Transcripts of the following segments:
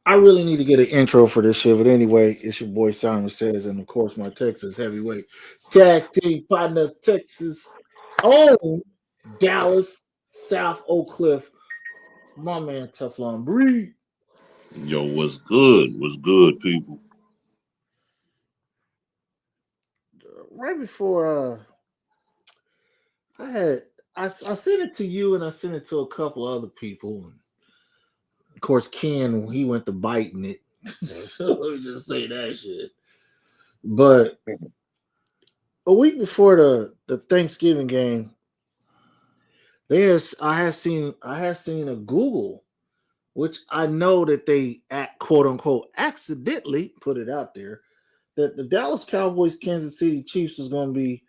I really need to get an intro for this shit, but anyway, it's your boy Simon Says, and of course my Texas heavyweight tag team partner, Texas own Dallas South Oak Cliff, my man Teflon Breed. Yo, what's good? What's good, people? Right before I had I sent it to you and I sent it to a couple other people. And of course, Ken he went to biting it. So let me just say that shit. But a week before the Thanksgiving game, I had seen a Google, which I know that they at quote unquote accidentally put it out there that the Dallas Cowboys Kansas City Chiefs was going to be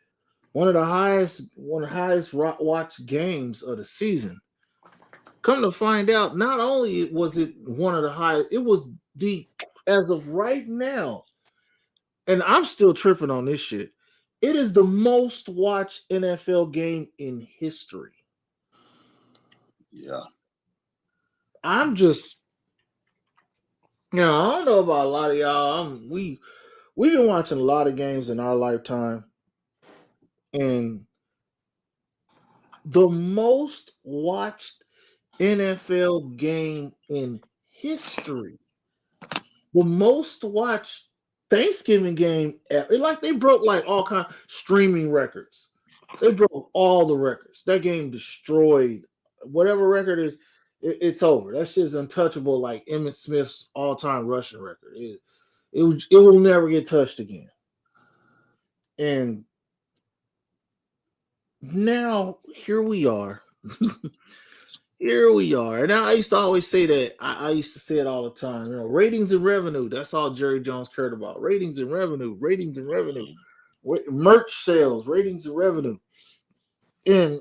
one of the highest watched games of the season. Come to find out, not only was it one of the highest, it was the as of right now, and I'm still tripping on this shit. It is the most watched NFL game in history. Yeah, I'm just, I don't know about a lot of y'all. We've been watching a lot of games in our lifetime, and the most watched NFL game in history, the most watched Thanksgiving game ever. Like they broke like all kind of streaming records. They broke all the records. That game destroyed whatever record is. It's over. That shit's untouchable. Like Emmett Smith's all-time rushing record. It will never get touched again. And now here we are. Here we are. And I used to always say that. I used to say it all the time. Ratings and revenue. That's all Jerry Jones cared about. Ratings and revenue. Ratings and revenue. Merch sales. Ratings and revenue. And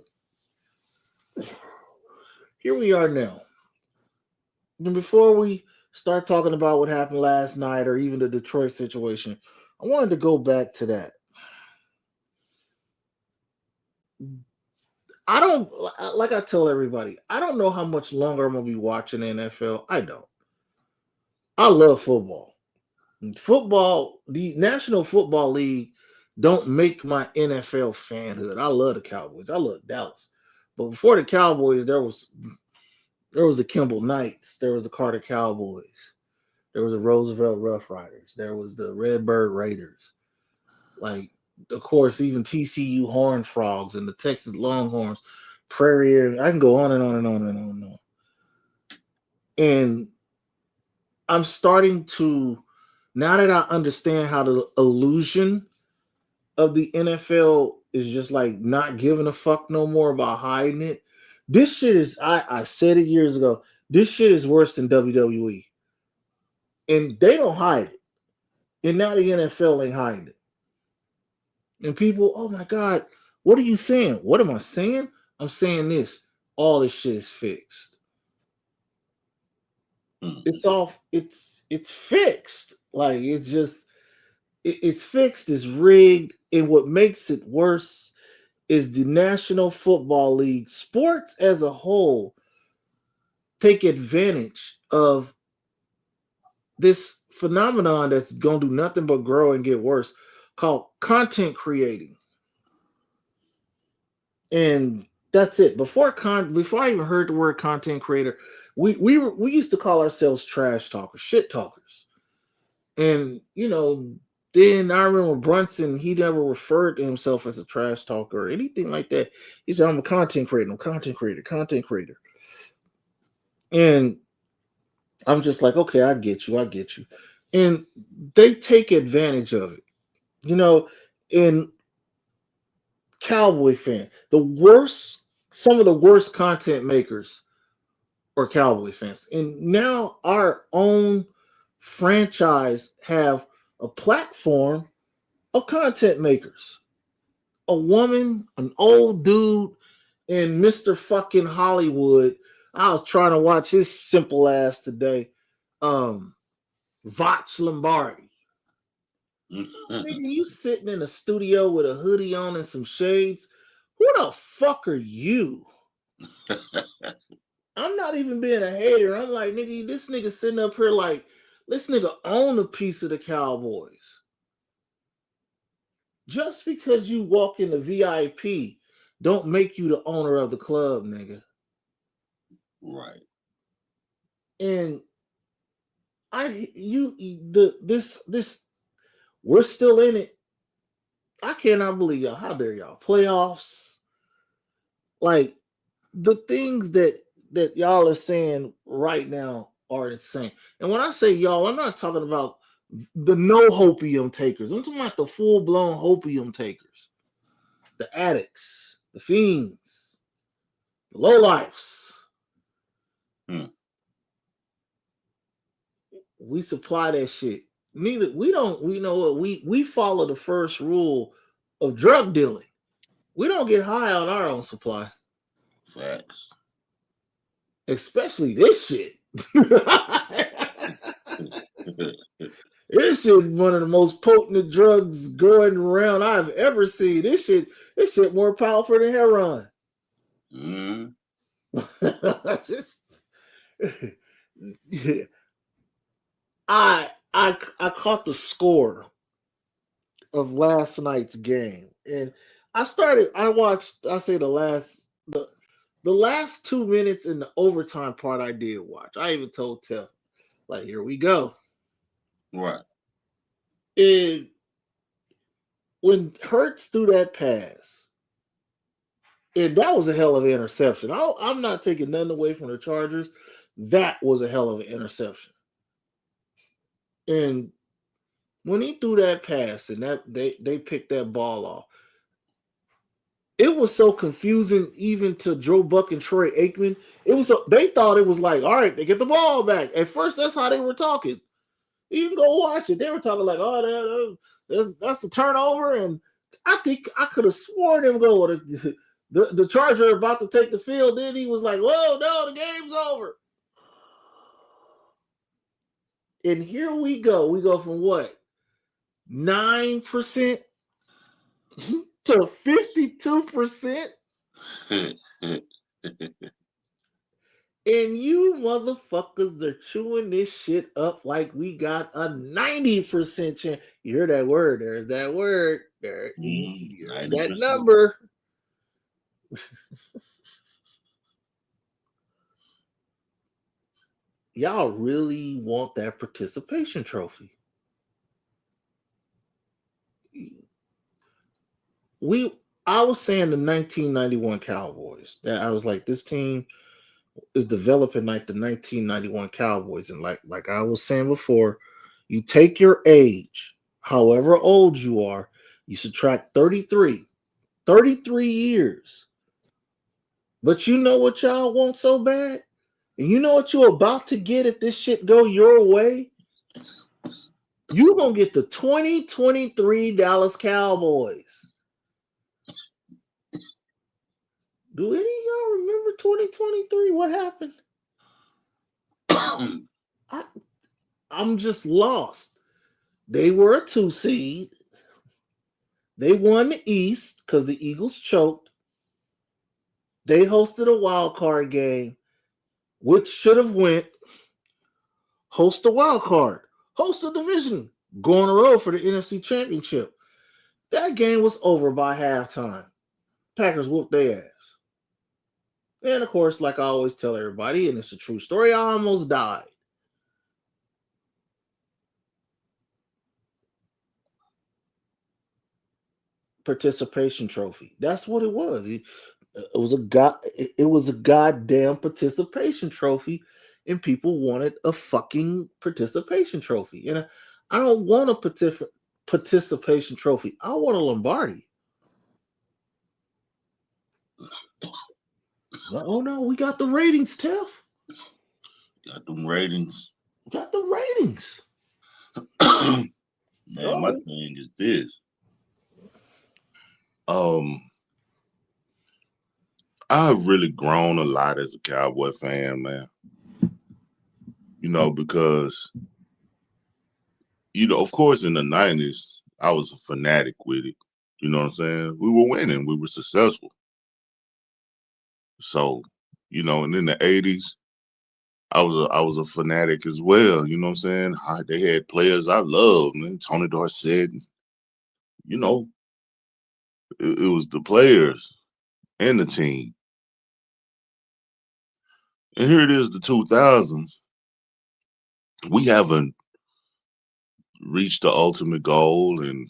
here we are now. And before we start talking about what happened last night or even the Detroit situation, I wanted to go back to that. I don't like I tell everybody, I don't know how much longer I'm gonna be watching the NFL. I don't. I love football. Football, the National Football League don't make my NFL fanhood. I love the Cowboys. I love Dallas. But before the Cowboys, there was the Kimball Knights, there was the Carter Cowboys, there was the Roosevelt Rough Riders, there was the Redbird Raiders. Like, of course, even TCU Horned Frogs and the Texas Longhorns, Prairie Air. I can go on and on and on and on and on. And I'm starting to, now that I understand how the illusion of the NFL is just like not giving a fuck no more about hiding it. This shit is, I said it years ago, this shit is worse than WWE. And they don't hide it. And now the NFL ain't hiding it. And people, oh my God, what are you saying? What am I saying? I'm saying this. All this shit is fixed. mm, It's all it's fixed. Like it's fixed, it's rigged. And what makes it worse is the National Football League, sports as a whole, take advantage of this phenomenon that's gonna do nothing but grow and get worse, called content creating. And that's it. Before I even heard the word content creator, we used to call ourselves trash talkers, shit talkers. And then I remember Brunson, he never referred to himself as a trash talker or anything like that. He said, I'm a content creator, I'm a content creator, content creator. And I'm just like, okay, I get you, I get you. And they take advantage of it. You know, and Cowboy fan. Some of the worst content makers are Cowboy fans. And now our own franchise have a platform of content makers. A woman, an old dude, and Mr. fucking Hollywood. I was trying to watch his simple ass today. Um, Vox Lombardi. Nigga, you sitting in a studio with a hoodie on and some shades. Who the fuck are you? I'm not even being a hater. I'm like, nigga, this nigga sitting up here like, this nigga own a piece of the Cowboys. Just because you walk in the VIP, don't make you the owner of the club, nigga. Right. And this we're still in it. I cannot believe y'all. How dare y'all? Playoffs, like the things that y'all are saying right now are insane. And when I say y'all, I'm not talking about the no hopium takers. I'm talking about the full blown hopium takers, the addicts, the fiends, the lowlifes. Hmm. We supply that shit. Neither we don't. We know what we follow the first rule of drug dealing. We don't get high on our own supply, Facts. especially this shit. This shit is one of the most potent drugs going around I've ever seen. This shit more powerful than heroin. Mm. Just, I caught the score of last night's game, and I watched. I say the last 2 minutes in the overtime part. I did watch. I even told Tef, like, here we go. Right. And when Hurts threw that pass, and that was a hell of an interception. I'm not taking nothing away from the Chargers. That was a hell of an interception. And when he threw that pass and that they picked that ball off, it was so confusing even to Joe Buck and Troy Aikman. They thought it was like, all right, they get the ball back. At first, that's how they were talking. You can go watch it. They were talking like, oh, that's a turnover, and I think I could have sworn them going. The Charger about to take the field. Then he was like, whoa, no, the game's over. And here we go. We go from what? 9% to 52%. And you motherfuckers are chewing this shit up like we got a 90% chance. You hear that word? There's that word. There's that 90%. number. Y'all really want that participation trophy? I was saying the 1991 Cowboys. That I was like, this team is developing like the 1991 Cowboys, and like I was saying before, you take your age, however old you are, you subtract 33 years. But you know what y'all want so bad? And you know what you're about to get if this shit go your way? You're going to get the 2023 Dallas Cowboys. Do any of y'all remember 2023? What happened? I'm just lost. They were a 2 seed. They won the East because the Eagles choked. They hosted a wild card game, which should have went host a wild card, host a division, go on the road for the NFC Championship. That game was over by halftime. Packers whooped their ass. And of course, like I always tell everybody, and it's a true story, I almost died. Participation trophy. That's what it was. It was a goddamn participation trophy, and people wanted a fucking participation trophy. And I don't want a participation trophy. I want a Lombardi. Oh no, we got the ratings, Tiff. Got them ratings. We got the ratings. Man, my Oh, thing is this. Um, I've really grown a lot as a Cowboy fan, man. Because of course, in the '90s, I was a fanatic with it. You know what I'm saying? We were winning. We were successful. So And in the '80s, I was a fanatic as well. You know what I'm saying? They had players I loved, man. Tony Dorsett. You know, it was the players and the team. And here it is, the 2000s. We haven't reached the ultimate goal, and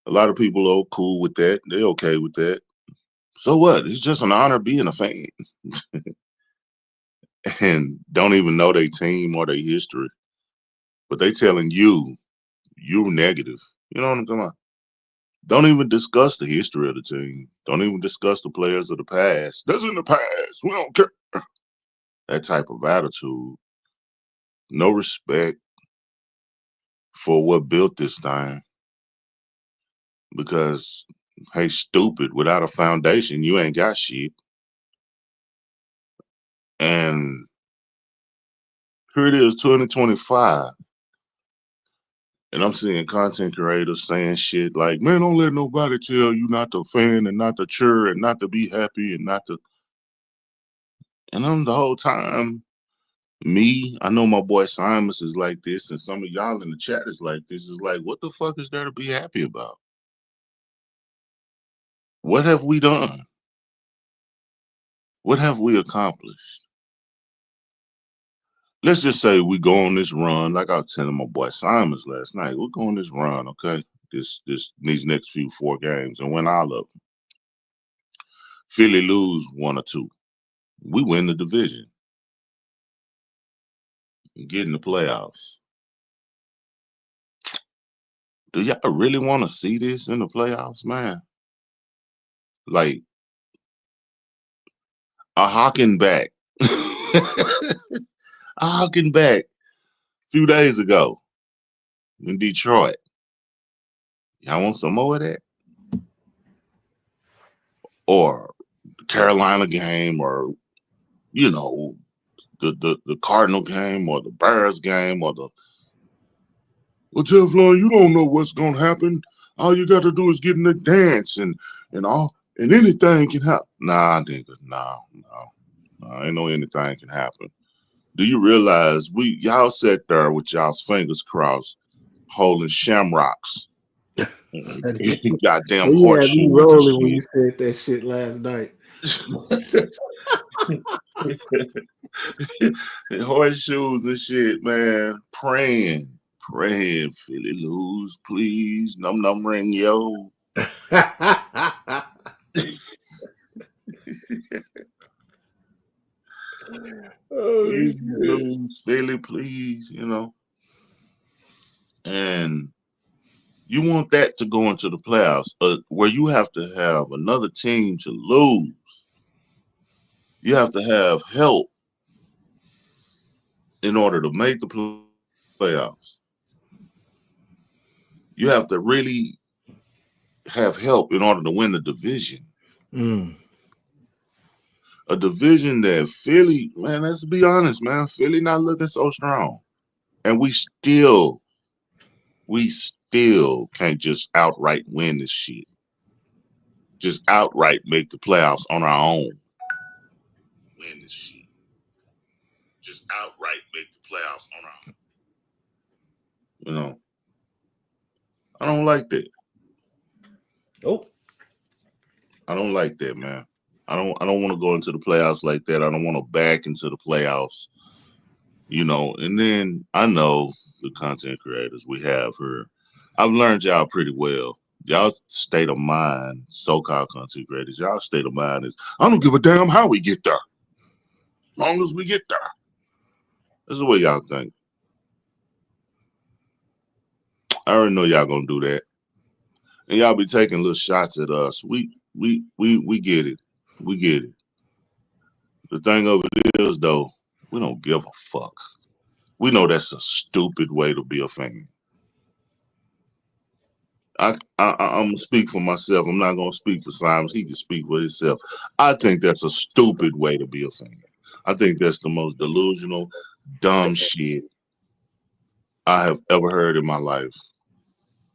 a lot of people are cool with that. They're okay with that. So what? It's just an honor being a fan, and don't even know their team or their history, but they telling you're negative. You know what I'm talking about? Don't even discuss the history of the team. Don't even discuss the players of the past. That's in the past. We don't care. That type of attitude. No respect for what built this thing. Because, hey, stupid, without a foundation, you ain't got shit. And here it is, 2025. And I'm seeing content creators saying shit like, man, don't let nobody tell you not to fan and not to cheer and not to be happy and not to. And I'm the whole time, I know my boy Simus is like this, and some of y'all in the chat is like this. Is like, what the fuck is there to be happy about? What have we done? What have we accomplished? Let's just say we go on this run, like I was telling my boy Simus last night. We're going this run, okay? These next few 4 games, and win all of them. Philly lose 1 or 2. We win the division and get in the playoffs. Do y'all really want to see this in the playoffs, man? Like a hawking back. a hawking back a few days ago in Detroit. Y'all want some more of that? Or the Carolina game, or the Cardinal game, or the Bears game, or the well, Teflon, you don't know what's gonna happen. All you got to do is get in the dance, and anything can happen. Nah, nigga, nah, ain't no anything can happen. Do you realize y'all sat there with y'all's fingers crossed, holding shamrocks, goddamn You had me horseshoes and rolling when you shit. said that shit last night. Horseshoes and shit, man. Praying, Philly lose, please. Num ring, yo. Oh Please shit. lose, Philly, please. And you want that to go into the playoffs, where you have to have another team to lose. You have to have help in order to make the playoffs. You have to really have help in order to win the division. Mm. A division that Philly, man, let's be honest, man, Philly not looking so strong. And we still can't just outright win this shit. Just outright make the playoffs on our own. Win this shit. Just outright make the playoffs on our own. You know, I don't like that. Oh. I don't like that, man. I don't want to go into the playoffs like that. I don't want to back into the playoffs. And then I know the content creators we have here. I've learned y'all pretty well. Y'all state of mind, so-called content creators, y'all state of mind is, I don't give a damn how we get there. As long as we get there. That's the way y'all think. I already know y'all gonna do that. And y'all be taking little shots at us. We get it. We get it. The thing of it is though, we don't give a fuck. We know that's a stupid way to be a fan. I'm gonna speak for myself. I'm not gonna speak for Simon. He can speak for himself. I think that's a stupid way to be a fan. I think that's the most delusional, dumb shit I have ever heard in my life.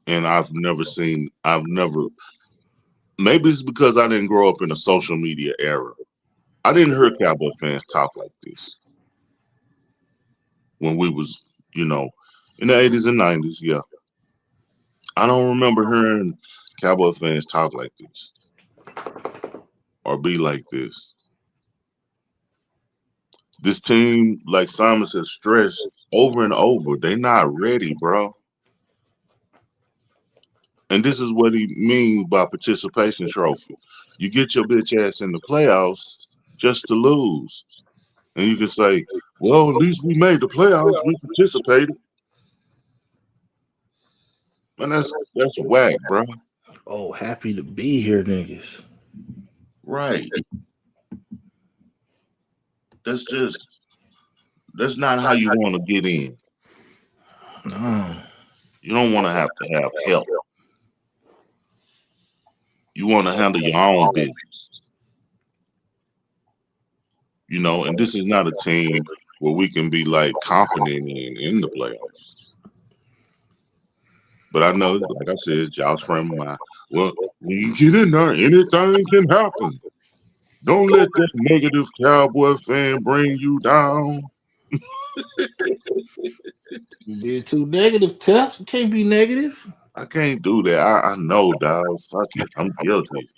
And I've never, maybe it's because I didn't grow up in a social media era. I didn't hear Cowboy fans talk like this when we was, you know, in the 80s and 90s. Yeah, I don't remember hearing Cowboy fans talk like this or be like this. This team, like Simon said, stressed over and over. They not ready, bro. And this is what he means by participation trophy. You get your bitch ass in the playoffs just to lose. And you can say, well, at least we made the playoffs. We participated. Man, that's whack, bro. Oh, happy to be here, niggas. Right. That's just that's not how you want to get in. No. You don't want to have help. You want to handle your own business. And this is not a team where we can be like confident in the playoffs. But I know, like I said, y'all's friend of mine. Well, when you get in there, anything can happen. Don't let that negative Cowboy fan bring you down. You being too negative, tough. You can't be negative. I can't do that. I know, dog. Fuck it. I'm guilty.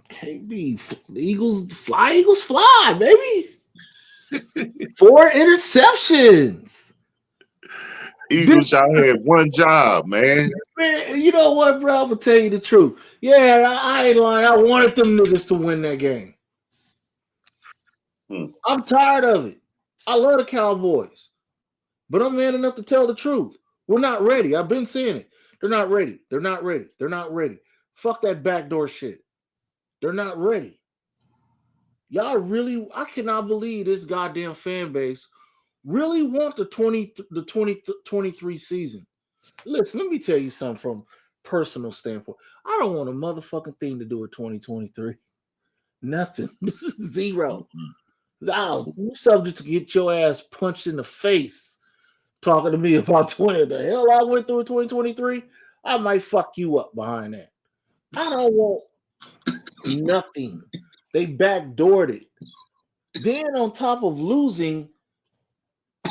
Can't be. Eagles fly, baby. 4 interceptions. Eagles, y'all had one job, man. Man, you know what, bro? I'm gonna tell you the truth. Yeah, I ain't lying. I wanted them niggas to win that game. Hmm. I'm tired of it. I love the Cowboys, but I'm man enough to tell the truth. We're not ready. I've been saying it. They're not ready. They're not ready. They're not ready. Fuck that backdoor shit. They're not ready. Y'all really, I cannot believe this goddamn fan base really want the 2023 season. Listen, let me tell you something from personal standpoint. I don't want a motherfucking thing to do with 2023. Nothing. Zero. You subject to get your ass punched in the face talking to me about 20. The hell I went through in 2023. I might fuck you up behind that. I don't want nothing. They backdoored it. Then on top of losing,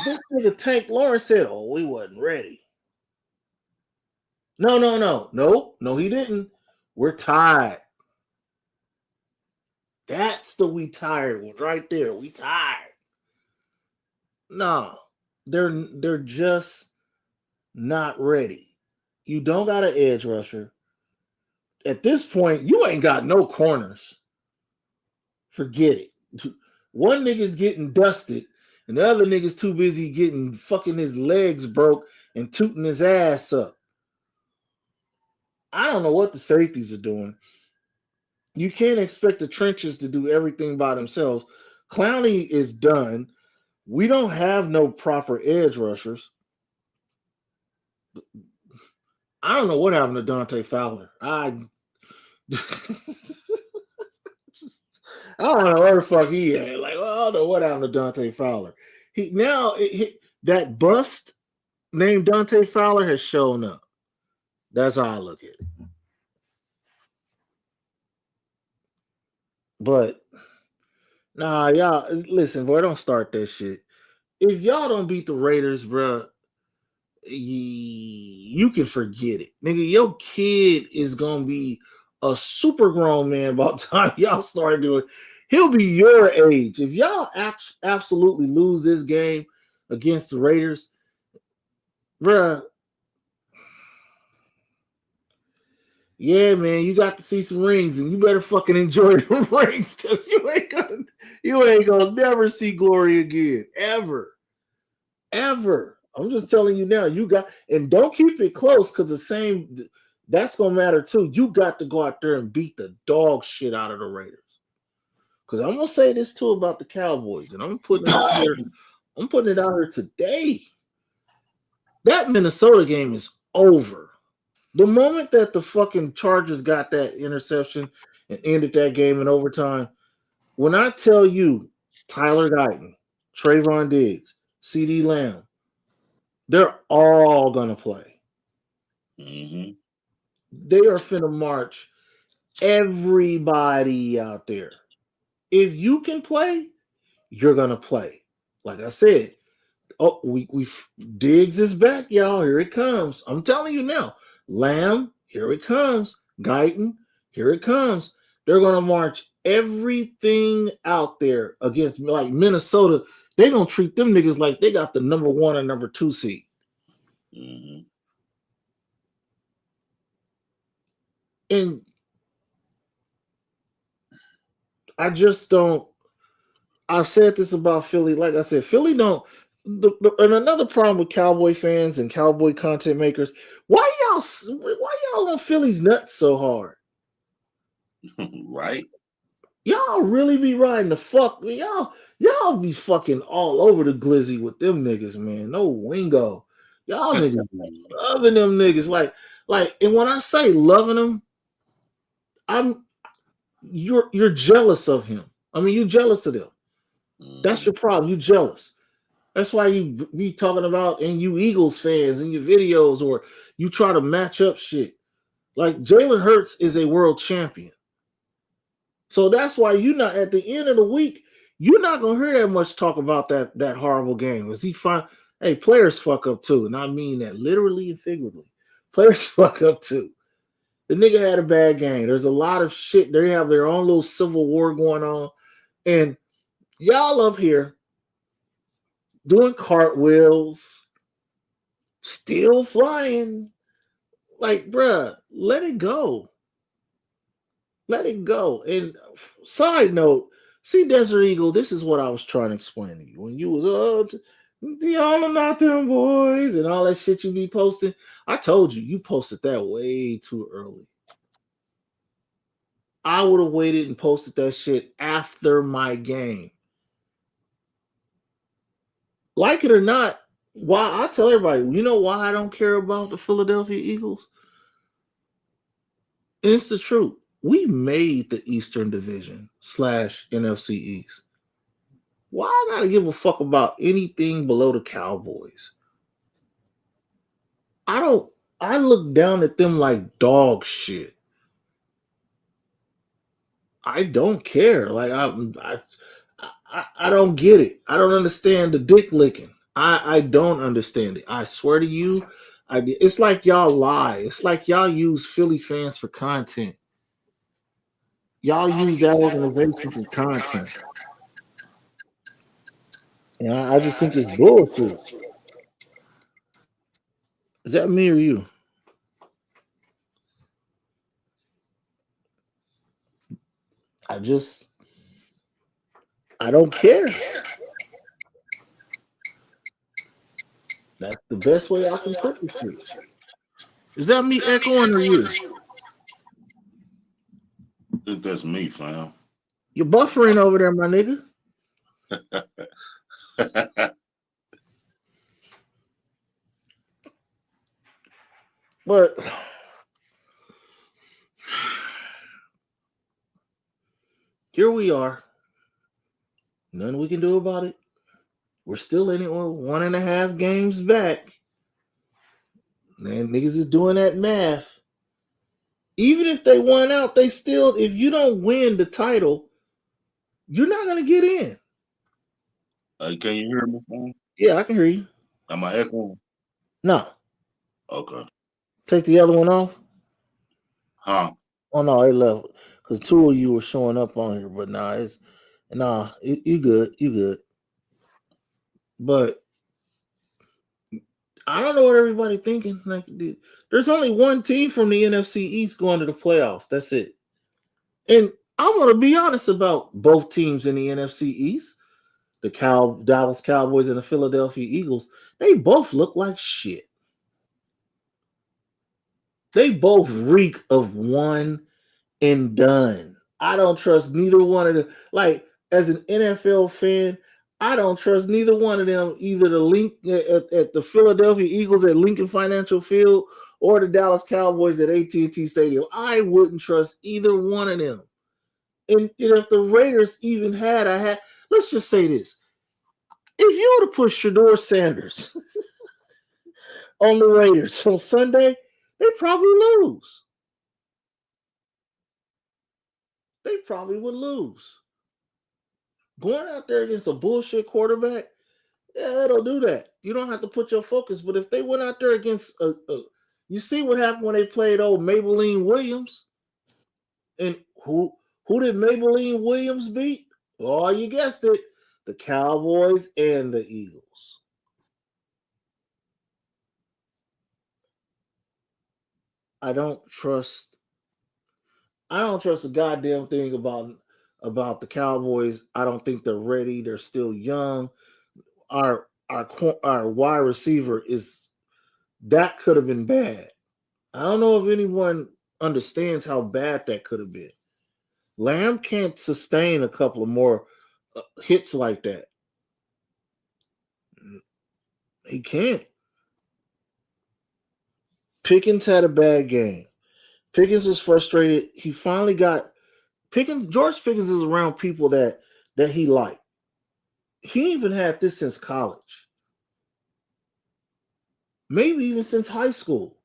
this nigga Tank Lawrence said, "Oh, we wasn't ready." No, he didn't. We're tired. That's the we tired one right there. We tired. No, they're just not ready. You don't got an edge rusher. At this point, you ain't got no corners. Forget it. One nigga's getting dusted, and the other nigga's too busy getting fucking his legs broke and tooting his ass up. I don't know what the safeties are doing. You can't expect the trenches to do everything by themselves. Clowney is done. We don't have no proper edge rushers. I don't know what happened to Dante Fowler. I don't know where the fuck he at. Like, well, I don't know what happened to Dante Fowler. That bust named Dante Fowler has shown up. That's how I look at it. But nah, y'all listen, boy, don't start that shit. If y'all don't beat the Raiders, bro, you can forget it, nigga. Your kid is gonna be a super grown man by the time y'all start doing. He'll be your age. If y'all absolutely lose this game against the Raiders, bruh, yeah, man, you got to see some rings, and you better fucking enjoy the rings, because you ain't gonna never see glory again, ever, ever. I'm just telling you now. And don't keep it close, because that's gonna matter too. You got to go out there and beat the dog shit out of the Raiders. Because I'm gonna say this too about the Cowboys, and I'm putting it out here. I'm putting it out here today. That Minnesota game is over. The moment that the fucking Chargers got that interception and ended that game in overtime, when I tell you Tyler Guyton, Trayvon Diggs, CD Lamb, they're all gonna play. Mm-hmm. They are finna march everybody out there. If you can play, you're gonna play. Like I said, oh, we Diggs is back, y'all. Here it comes. I'm telling you now. Lamb, here it comes. Guyton, here it comes. They're gonna march everything out there against like Minnesota. They're gonna treat them niggas like they got the number one and number two seed. Mm-hmm. And I just don't. I've said this about Philly. Like I said, Philly don't. And another problem with Cowboy fans and Cowboy content makers, why y'all on Philly's nuts so hard? Right? Y'all really be riding the fuck. Y'all be fucking all over the glizzy with them niggas, man. No wingo. Y'all niggas be loving them niggas. And when I say loving them, I'm you're jealous of him. I mean, you jealous of them. That's Mm-hmm. your problem. You jealous. That's why you be talking about and you Eagles fans in your videos, or you try to match up shit. Like Jalen Hurts is a world champion. So that's why you're not at the end of the week, you're not gonna hear that much talk about that horrible game. Is he fine? Hey, players fuck up too, and I mean that literally and figuratively. Players fuck up too. The nigga had a bad game. There's a lot of shit. They have their own little civil war going on, and y'all up here doing cartwheels, still flying. Like, bruh, let it go. Let it go. And side note, see, Desert Eagle, this is what I was trying to explain to you. When you was, y'all are not them boys and all that shit you be posting, I told you, you posted that way too early. I would have waited and posted that shit after my game. Like it or not, why I tell everybody, you know why I don't care about the Philadelphia Eagles? It's the truth. We made the Eastern Division / NFC East. Why I gotta give a fuck about anything below the Cowboys? I don't. I look down at them like dog shit. I don't care. Like I don't get it. I don't understand the dick licking. I don't understand it. I swear to you, it's like y'all lie. It's like y'all use Philly fans for content. Y'all use that organization for content. And I just think it's bullshit. Is that me or you? I just I don't care. That's the best way I can put it to you. Is that me echoing or you? That's me, fam. You're buffering over there, my nigga. But here we are. Nothing we can do about it. We're still in it. We're 1.5 games back. Man, niggas is doing that math. Even if they won out, they still, if you don't win the title, you're not gonna get in. Can you hear me, fam? Yeah, I can hear you. Am I echoing? No. Okay. Take the other one off. Huh? Oh no, it left. Because two of you were showing up on here, but you good. You good. But I don't know what everybody thinking. Like, dude, there's only one team from the NFC East going to the playoffs. That's it. And I'm gonna be honest about both teams in the NFC East, the Dallas Cowboys and the Philadelphia Eagles. They both look like shit. They both reek of one and done. I don't trust neither one of them. Like, as an NFL fan, I don't trust neither one of them, either the link at the Philadelphia Eagles at Lincoln Financial Field or the Dallas Cowboys at AT&T Stadium. I wouldn't trust either one of them. And if the Raiders even let's just say this. If you were to put Shador Sanders on the Raiders on Sunday, they probably lose. They probably would lose. Going out there against a bullshit quarterback, yeah, it'll do that. You don't have to put your focus. But if they went out there against you see what happened when they played old Maybelline Williams, and who did Maybelline Williams beat? Oh, you guessed it, the Cowboys and the Eagles. I don't trust. I don't trust a goddamn thing about the Cowboys. I don't think they're ready. They're still young. Our wide receiver is that could have been bad. I don't know if anyone understands how bad that could have been. Lamb can't sustain a couple of more hits like that. He can't. Pickens had a bad game. Pickens was frustrated. He finally got Pickens. George Pickens is around people that he liked. He even had this since college, maybe even since high school.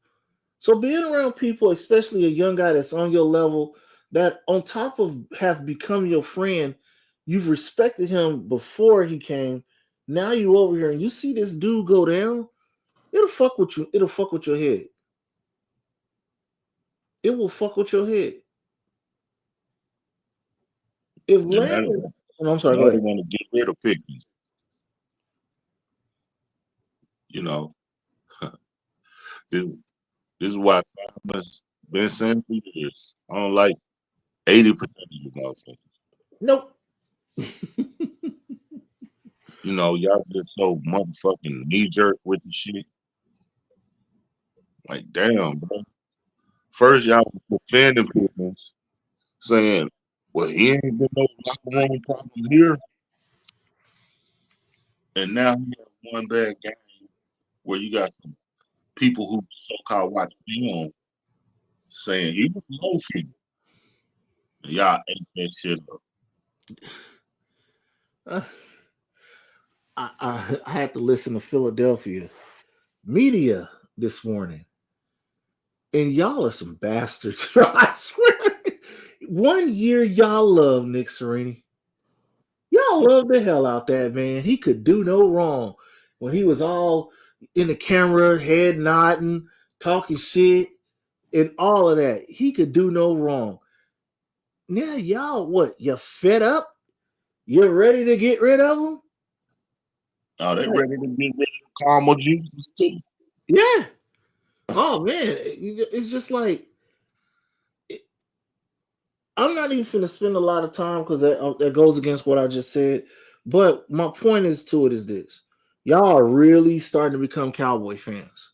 So being around people, especially a young guy that's on your level, that on top of have become your friend, you've respected him before he came. Now you over here and you see this dude go down, it'll fuck with you. It'll fuck with your head. It will fuck with your head. If And Lamb, now, I'm sorry, go now they ahead. want to get rid of Pickens. You know, this, this is why farmers been saying for years. I don't like 80% of you motherfuckers. Nope. You know, y'all just so motherfucking knee jerk with the shit. Like, damn, bro. First, y'all was defending Pickens, saying, well, he ain't been no locker room problem here. And now he had one bad game where you got some people who so called watch film saying he was low for you. And y'all ate that shit up. Uh, I had to listen to Philadelphia media this morning, and y'all are some bastards. I swear. One year y'all love Nick Sirianni. Y'all love the hell out that man. He could do no wrong. When he was all in the camera, head nodding, talking shit, and all of that, he could do no wrong. Now y'all, what? You fed up? You're ready to get rid of him? Now they Like, ready to get rid of Karma Jesus too. yeah. Oh man, it's just like I'm not even going to spend a lot of time because that goes against what I just said. But my point is to it is this: y'all are really starting to become Cowboy fans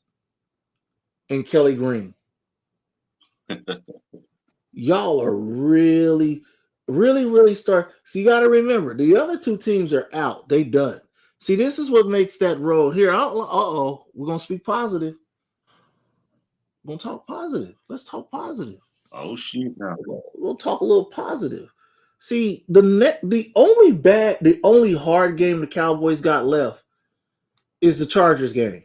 and Kelly Green. Y'all are really, really, really start. So you got to remember the other two teams are out. They done. See, this is what makes that road here. Uh-oh, we're gonna speak positive. We're gonna talk positive. Let's talk positive. Oh shit now. We'll talk a little positive. See, the only hard game the Cowboys got left is the Chargers game.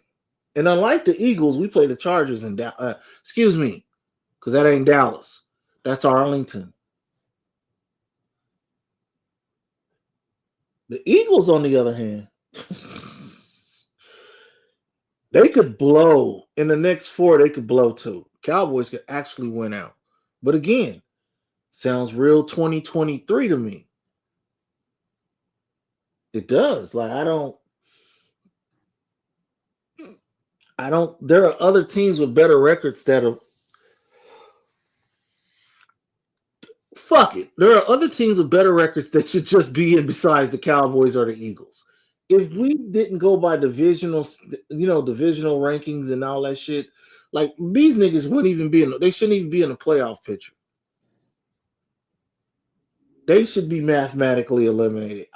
And unlike the Eagles, we play the Chargers in Dallas. Excuse me, because that ain't Dallas. That's Arlington. The Eagles, on the other hand, they could blow in the next four. They could blow two. Cowboys could actually win out. But again, sounds real 2023 to me. It does. Like I don't. There are other teams with better records that are. Fuck it. There are other teams with better records that should just be in besides the Cowboys or the Eagles. If we didn't go by divisional rankings and all that shit, like these niggas wouldn't even be in. They shouldn't even be in a playoff picture. They should be mathematically eliminated.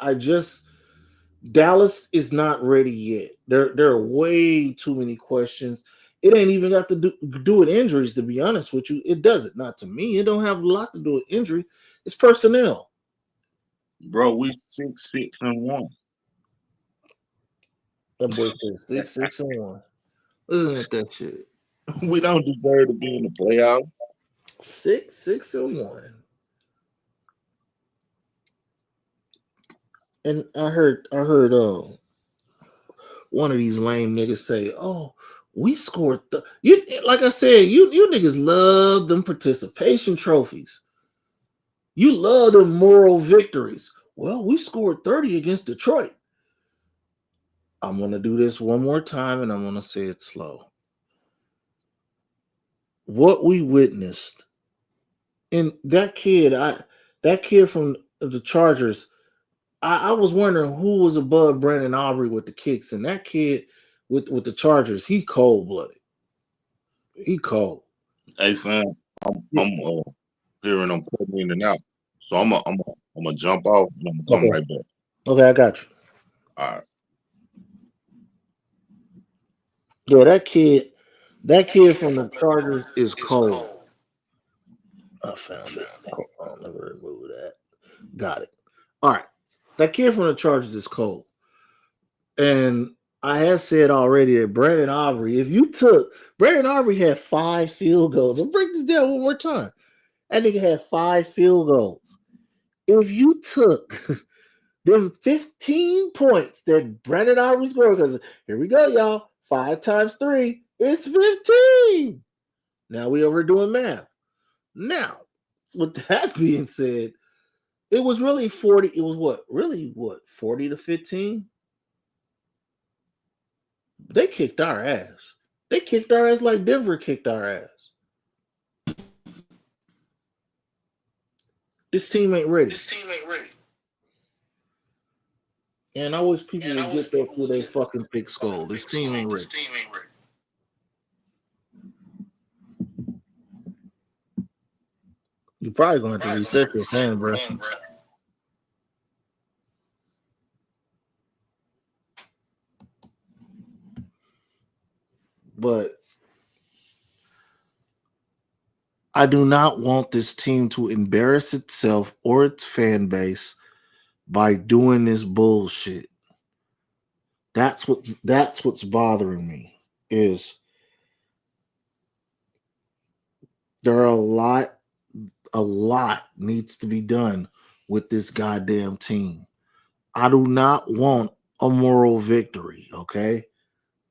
Dallas is not ready yet. There are way too many questions. It ain't even got to do with injuries, to be honest with you. It doesn't. Not to me. It don't have a lot to do with injury. It's personnel. Bro, we 6-6-1. That boy said 6-6-1. Listen at that shit. We don't deserve to be in the playoffs. 6-6-1. And I heard one of these lame niggas say, "Oh, we scored you." Like I said, you niggas love them participation trophies. You love them moral victories. Well, we scored 30 against Detroit. I'm gonna do this one more time, and I'm gonna say it slow. What we witnessed, and that kid from the Chargers. I was wondering who was above Brandon Aubrey with the kicks, and that kid with the Chargers, he cold blooded. He cold. Hey fam, Yeah. I'm hearing them cutting in and out. So I'm gonna jump off and I'm gonna come Okay. right back. Okay, I got you. All right. Yeah, that kid from the Chargers is cold. I found it. Hold on, let me remove that. Got it. All right. That kid from the Chargers is cold. And I had said already that Brandon Aubrey, if you took Brandon Aubrey had 5 field goals. I'll break this down one more time. That nigga had 5 field goals. If you took them 15 points that Brandon Aubrey scored, because here we go, y'all. 5 times 3 is 15. Now we overdoing math. Now, with that being said, it was really 40. It was what? Really what? 40 to 15? They kicked our ass. They kicked our ass like Denver kicked our ass. This team ain't ready. And I wish people would get that through their fucking thick skull. This team ain't ready. You're probably gonna have to reset your fan, bro. But I do not want this team to embarrass itself or its fan base by doing this bullshit. That's what's bothering me is there are a lot needs to be done with this goddamn team. I do not want a moral victory, okay?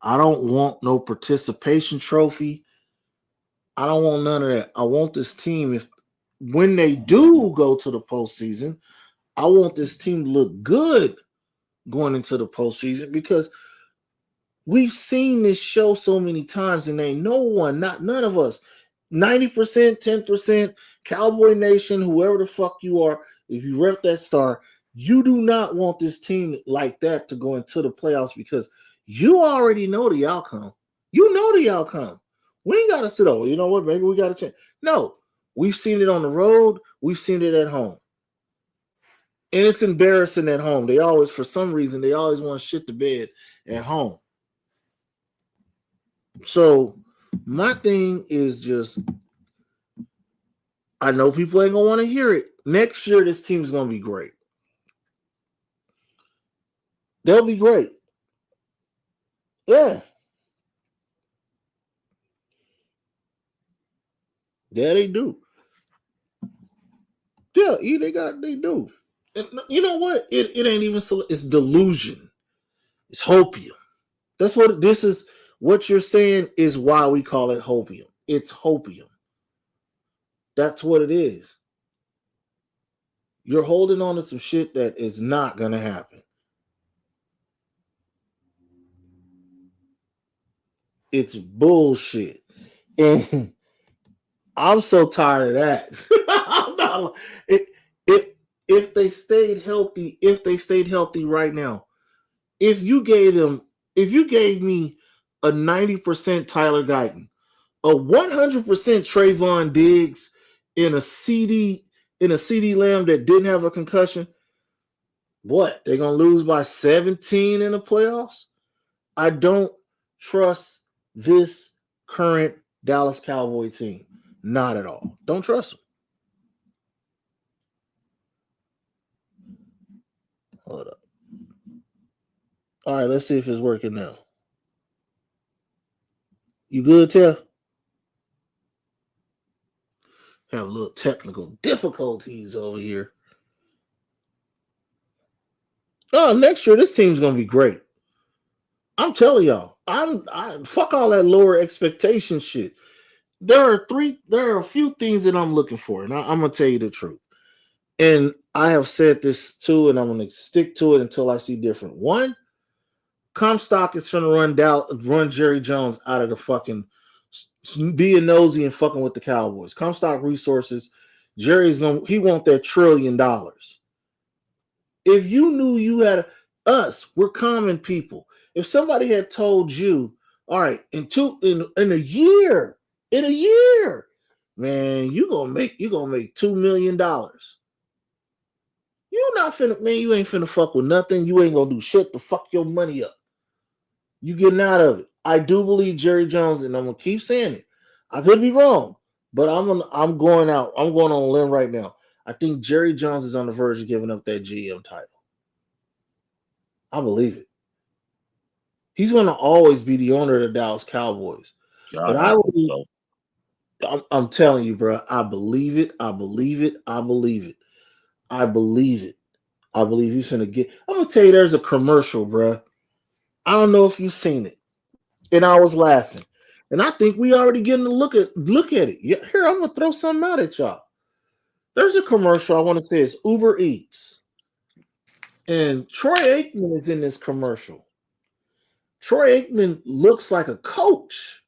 I don't want no participation trophy. I don't want none of that. I want this team, if when they do go to the postseason, I want this team to look good going into the postseason because we've seen this show so many times and ain't no one, not none of us, 90%, 10%, Cowboy Nation, whoever the fuck you are, if you rep that star, you do not want this team like that to go into the playoffs because you already know the outcome. You know the outcome. We ain't got to sit over. You know what? Maybe we got to change. No, we've seen it on the road. We've seen it at home. And it's embarrassing at home. They always, for some reason, they always want to shit the bed at home. So my thing is just, I know people ain't gonna want to hear it. Next year, this team's gonna be great. They'll be great. Yeah, yeah, they do. Yeah, they do. And you know what? It ain't even so. It's delusion. It's hopium. That's what this is. What you're saying is why we call it hopium. It's hopium. That's what it is. You're holding on to some shit that is not gonna happen. It's bullshit. And I'm so tired of that. I'm not, it, it, if they stayed healthy right now, if you gave me a 90% Tyler Guyton, a 100% Trayvon Diggs, in a CD Lamb that didn't have a concussion, what? They're gonna lose by 17 in the playoffs? I don't trust this current Dallas Cowboy team. Not at all. Don't trust them. Hold up. All right, let's see if it's working now. You good, Tiff? Have a little technical difficulties over here. Oh, next year this team's gonna be great. I'm telling y'all. I fuck all that lower expectation shit. There are a few things that I'm looking for, and I'm gonna tell you the truth. And I have said this too, and I'm gonna stick to it until I see different. One, Comstock is gonna run Jerry Jones out of the fucking being nosy and fucking with the Cowboys. Comstock Resources, he want that $1 trillion. If you knew you had us, we're common people. If somebody had told you, all right, in a year, man, you gonna make $2 million. You not finna, man, you ain't finna fuck with nothing. You ain't gonna do shit to fuck your money up. You getting out of it. I do believe Jerry Jones, and I'm gonna keep saying it. I could be wrong, but I'm going out. I'm going on a limb right now. I think Jerry Jones is on the verge of giving up that GM title. I believe it. He's going to always be the owner of the Dallas Cowboys. But God, I hope so. I'm telling you, bro, I believe it. I believe it. I believe it. I believe it. I believe he's going to get. I'm going to tell you, there's a commercial, bro. I don't know if you've seen it. And I was laughing. And I think we already getting to look at it. Yeah, here, I'm going to throw something out at y'all. There's a commercial I want to say it's Uber Eats. And Troy Aikman is in this commercial. Troy Aikman looks like a coach.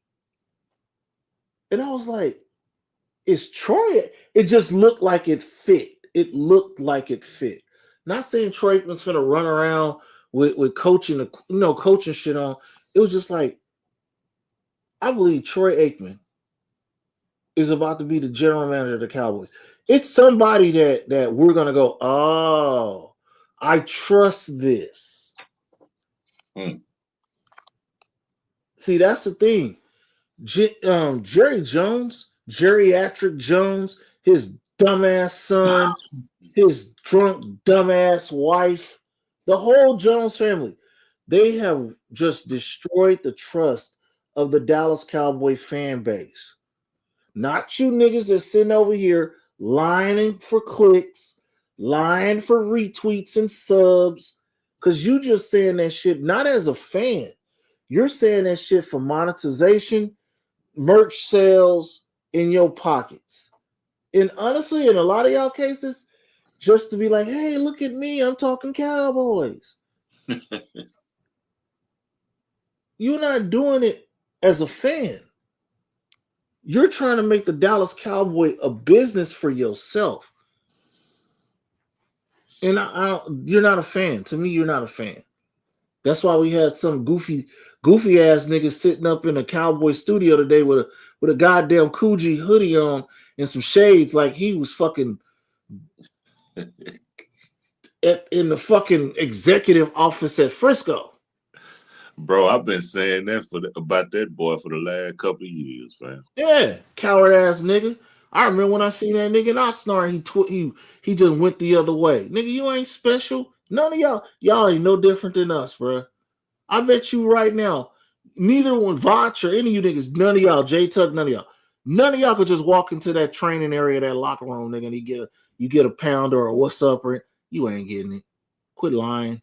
And I was like, is Troy? It just looked like it fit. It looked like it fit. Not saying Troy Aikman's gonna run around with coaching, coaching shit on. It was just like, I believe Troy Aikman is about to be the general manager of the Cowboys. It's somebody that we're gonna go, oh, I trust this. See, that's the thing. Jerry Jones, geriatric Jones, his dumbass son, his drunk dumbass wife, the whole Jones family, they have just destroyed the trust of the Dallas Cowboy fan base. Not you niggas that's sitting over here lying for clicks, lying for retweets and subs, because you just saying that shit not as a fan. You're saying that shit for monetization, merch sales in your pockets. And honestly, in a lot of y'all cases, just to be like, hey, look at me, I'm talking Cowboys. You're not doing it as a fan. You're trying to make the Dallas Cowboy a business for yourself. And you're not a fan. To me, you're not a fan. That's why we had some goofy ass niggas sitting up in a Cowboy studio today with a goddamn Coogee hoodie on and some shades, like he was fucking in the fucking executive office at Frisco. Bro, I've been saying that about that boy for the last couple of years, man. Yeah, coward ass nigga. I remember when I seen that nigga in Oxnard, he just went the other way. Nigga, you ain't special. None of y'all ain't no different than us, bro. I bet you right now, neither one, Vach or any of you niggas, none of y'all, J Tuck, none of y'all could just walk into that training area, that locker room, nigga, and you get a pound or a what's up, or you ain't getting it. Quit lying.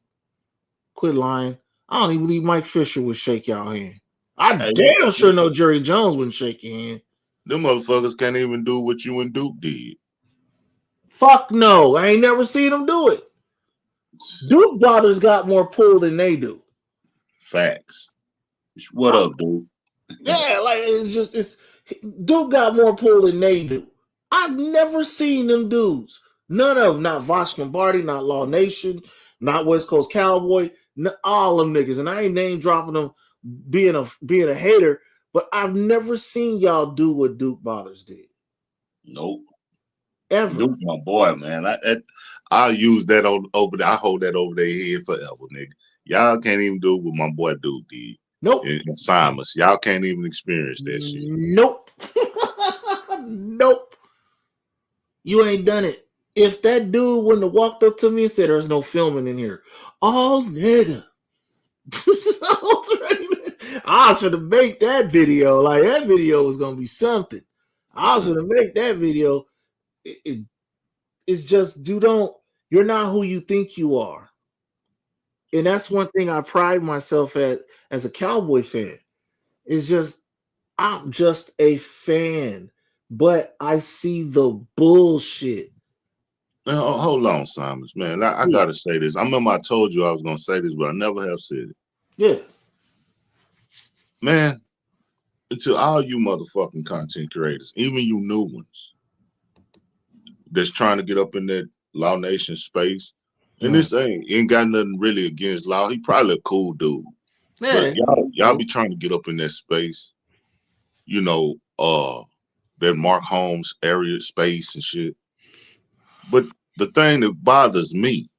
Quit lying. I don't even believe Mike Fisher would shake y'all hand. I damn sure know Jerry Jones wouldn't shake your hand. Them motherfuckers can't even do what you and Duke did. Fuck no. I ain't never seen them do it. Duke brothers got more pull than they do. Facts. What up, dude? Yeah, like it's Duke got more pull than they do. I've never seen them dudes. None of them. Not Vosh Lombardi, not Law Nation, not West Coast Cowboy. All them niggas. And I ain't name dropping them being a hater, but I've never seen y'all do what Duke brothers did. Nope. Ever. Duke, my boy, man. I'll use that over there. I hold that over their head forever, nigga. Y'all can't even do what my boy Duke did. Nope. In Simons. Y'all can't even experience that shit. Nope. Nope. You ain't done it. If that dude wouldn't have walked up to me and said, there's no filming in here. Oh, nigga. I was going to make that video. Like, that video was going to be something. I was going to make that video. It's just, you're not who you think you are. And that's one thing I pride myself at as a Cowboy fan. Is just I'm just a fan, but I see the bullshit. Now, hold on, Simons, man. I Yeah, gotta say this. I remember I told you I was gonna say this, but I never have said it. yeah, Man, to all you motherfucking content creators, even you new ones that's trying to get up in that Law Nation space. And right. this ain't got nothing really against Law. He probably a cool dude. But Yeah, y'all be trying to get up in that space, you know, that Mark Holmes area space and shit. But the thing that bothers me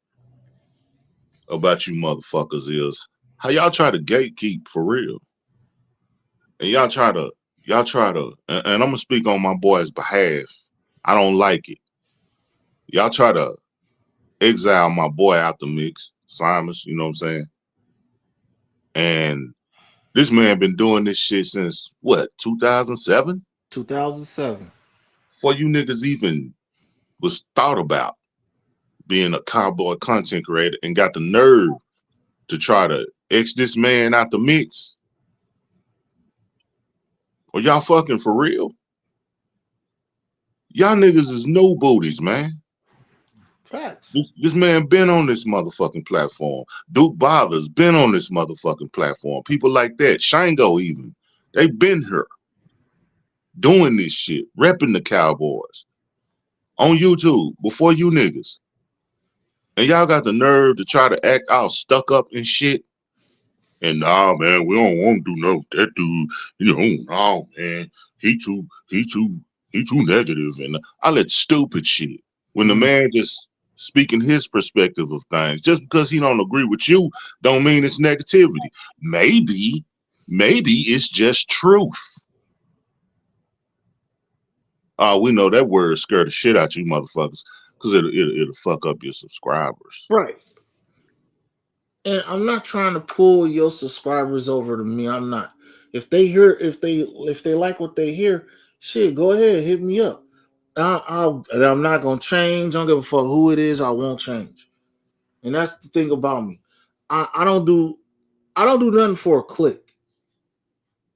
about you motherfuckers is how y'all try to gatekeep for real. And and I'm gonna speak on my boy's behalf. I don't like it. Y'all try to exile my boy out the mix, Simons, you know what I'm saying? And this man been doing this shit since what, 2007? 2007. Before you niggas even was thought about being a cowboy content creator and got the nerve to try to X this man out the mix. Are y'all fucking for real? Y'all niggas is no booties, man. Facts. This man been on this motherfucking platform. Duke Bothers been on this motherfucking platform. People like that, Shango even, they been here doing this shit, repping the Cowboys on YouTube before you niggas. And y'all got the nerve to try to act all stuck up and shit. And nah, man, we don't want to do no that dude. You know, no, man, he too, he too, he too negative, and all that stupid shit. When the Mhm. man just speaking his perspective of things, just because he don't agree with you, don't mean it's negativity. Maybe it's just truth. We know that word scared the shit out you motherfuckers, because it'll fuck up your subscribers. Right. And I'm not trying to pull your subscribers over to me. I'm not. If they like what they hear, shit, go ahead, hit me up. I'm not gonna change. I don't give a fuck who it is. I won't change. And that's the thing about me. I don't do nothing for a click.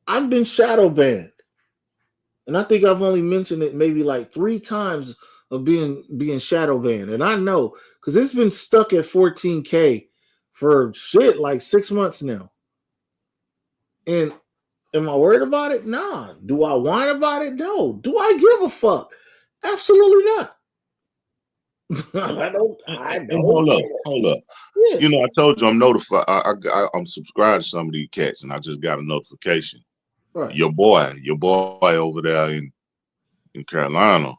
I've been shadow banned, and I think I've only mentioned it maybe like 3 times of being shadow banned. And I know because it's been stuck at 14K for shit like 6 months now. And am I worried about it? Nah. Do I whine about it? No. Do I give a fuck? Absolutely not. I don't. I And don't. hold up. Yeah. You know, I told you I'm notified. I'm subscribed to some of these cats, and I just got a notification. Right. Your boy over there in Carolina,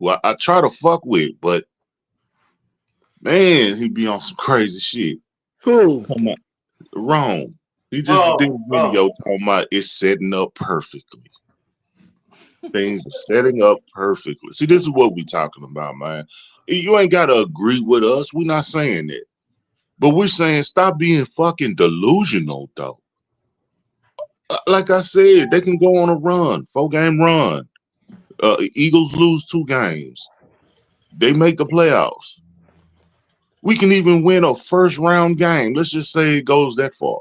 who I try to fuck with, but man, he be on some crazy shit. Who? Come on, wrong. He just did a Oh. Oh. video talking about it's setting up perfectly. Things are setting up perfectly. See, this is what we talking about, man. You ain't gotta agree with us. We're not saying that. But we're saying stop being fucking delusional, though. Like I said, they can go on a run, 4-game run. Eagles lose 2 games. They make the playoffs. We can even win a first round game. Let's just say it goes that far.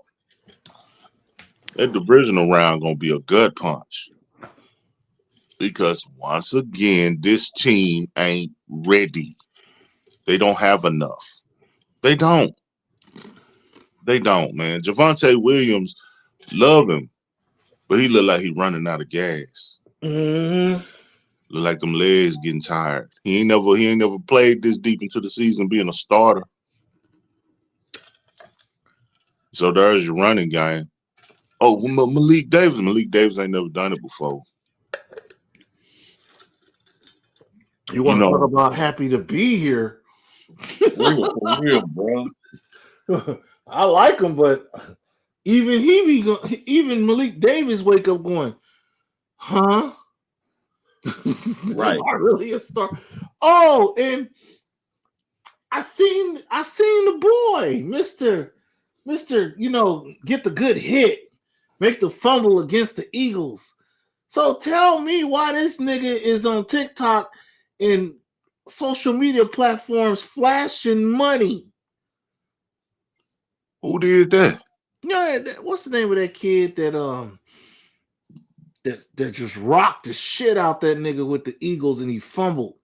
That divisional round gonna be a gut punch. Because once again, this team ain't ready. They don't have enough. They don't. They don't, man. Javonte Williams, love him, but he look like he running out of gas. Mm-hmm. Look like them legs getting tired. He ain't never played this deep into the season being a starter. So there's your running game. Oh, Malik Davis. Malik Davis ain't never done it before. You You want to talk know, about happy to be here? for real, bro. I like him, but even Malik Davis wake up going, huh? Am Right. I really a star? Oh, and I seen the boy, Mister. Get the good hit, make the fumble against the Eagles. So tell me why this nigga is on TikTok and social media platforms flashing money. Who did that? You know what's the name of that kid that just rocked the shit out that nigga with the Eagles and he fumbled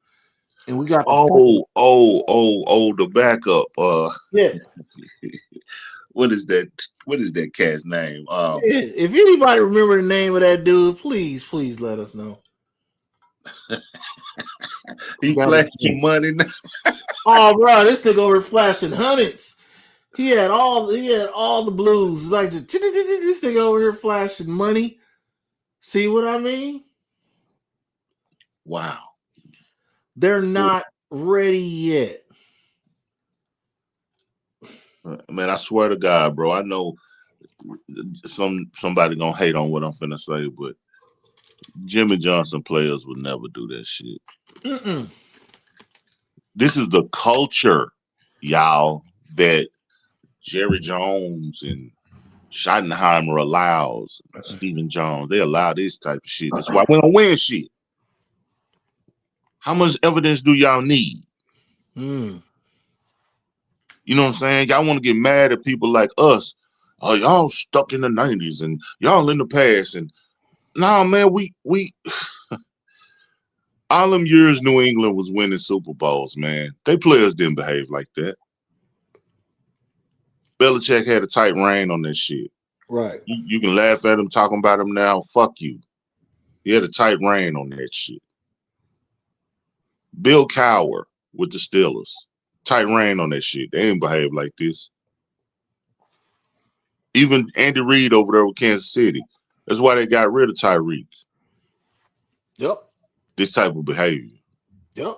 and we got the fumble. The backup. Yeah. What is that? What is that cat's name? If anybody remember the name of that dude, please let us know. He flashed your money. Oh, bro, this nigga over flashing hundreds. He had all the blues. Like this nigga over here flashing money. See what I mean? Wow. They're not ready yet. Man, I swear to God, bro. I know somebody gonna hate on what I'm finna say, but Jimmy Johnson players would never do that shit. Mm-mm. This is the culture, y'all, that Jerry Jones and Schottenheimer allows. Stephen Jones, they allow this type of shit. That's why we don't win shit. How much evidence do y'all need? Mm. You know what I'm saying? Y'all want to get mad at people like us. Oh, y'all stuck in the 90s and y'all in the past. And nah, man, we all them years New England was winning Super Bowls, man. They players didn't behave like that. Belichick had a tight rein on that shit. Right. You can laugh at him, talking about him now. Fuck you. He had a tight rein on that shit. Bill Cowher with the Steelers. Tight rein on that shit. They ain't behave like this. Even Andy Reid over there with Kansas City. That's why they got rid of Tyreek. Yep. This type of behavior. Yep.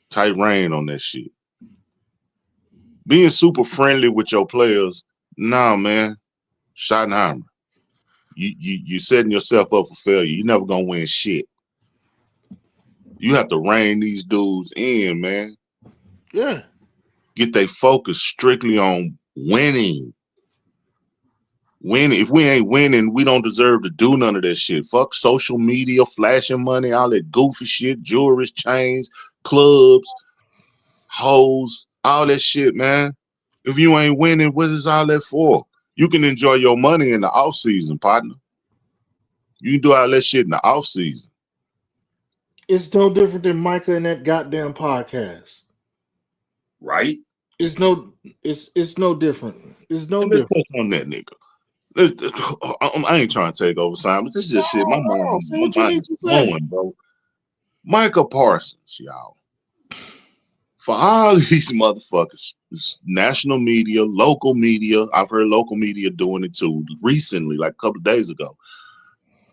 Tight rein on that shit. Being super friendly with your players, nah, man. Schottenheimer. You setting yourself up for failure. You're never gonna win shit. You have to rein these dudes in, man. Yeah. Get they focus strictly on winning. Winning. If we ain't winning, we don't deserve to do none of that shit. Fuck social media, flashing money, all that goofy shit, jewelry, chains, clubs, hoes, all that shit, man. If you ain't winning, what is all that for? You can enjoy your money in the off season, partner. You can do all that shit in the off season. It's no different than Micah and that goddamn podcast. Right? It's no different. It's no Let's different. touch on that nigga. I ain't trying to take over Simon. This is just shit. My Say mind what you need is to say. going, bro. Micah Parsons, y'all. For all these motherfuckers, national media, local media, I've heard local media doing it too recently, like a couple of days ago.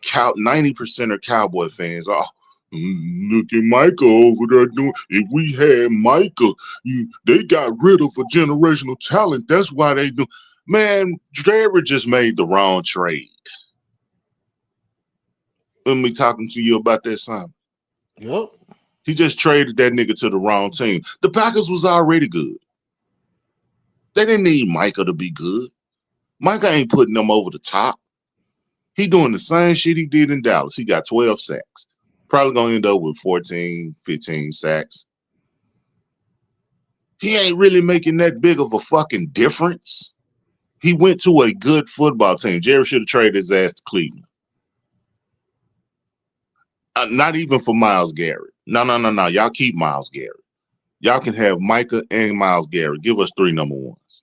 90% are Cowboy fans. Oh, look at Micah over there doing. If we had Micah, they got rid of a generational talent. That's why they do. Man, Draper just made the wrong trade. Let me talking to you about that, Simon. Yep. He just traded that nigga to the wrong team. The Packers was already good. They didn't need Micah to be good. Micah ain't putting them over the top. He doing the same shit he did in Dallas. He got 12 sacks. Probably going to end up with 14, 15 sacks. He ain't really making that big of a fucking difference. He went to a good football team. Jerry should have traded his ass to Cleveland. Not even for Myles Garrett. No. Y'all keep Myles Garrett. Y'all can have Micah and Myles Garrett. Give us 3 number ones.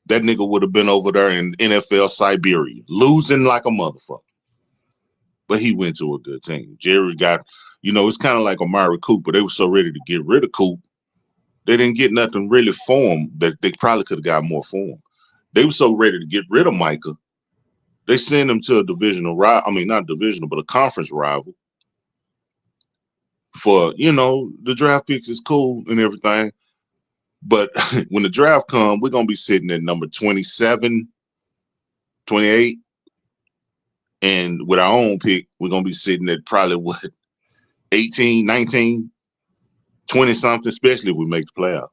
That nigga would have been over there in NFL Siberia, losing like a motherfucker. But he went to a good team. Jerry got, it's kind of like Amari Cooper. They were so ready to get rid of Coop. They didn't get nothing really for him that they probably could have got more for him. They were so ready to get rid of Micah. They sent him to a divisional rival. I mean, not divisional, but a conference rival. For, the draft picks is cool and everything. But when the draft comes, we're going to be sitting at number 27, 28. And with our own pick, we're going to be sitting at probably 18, 19, 20 something, especially if we make the playoffs.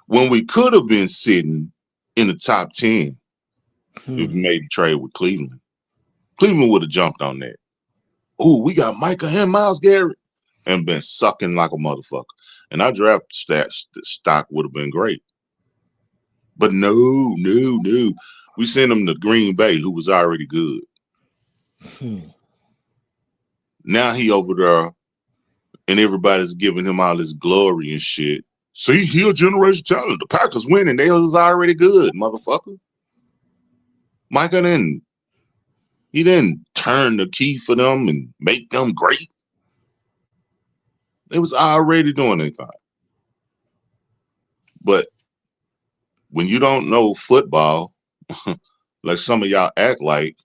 When we could have been sitting in the top 10 if we made the trade with Cleveland. Cleveland would have jumped on that. Oh, we got Micah and Myles Garrett and been sucking like a motherfucker. and our draft stock would have been great. But no. We sent him to Green Bay, who was already good. Now he over there, and everybody's giving him all this glory and shit. See, he a generation talent. The Packers winning. They was already good, motherfucker. Micah he didn't turn the key for them and make them great. They was already doing their thing. But when you don't know football, like some of y'all act like,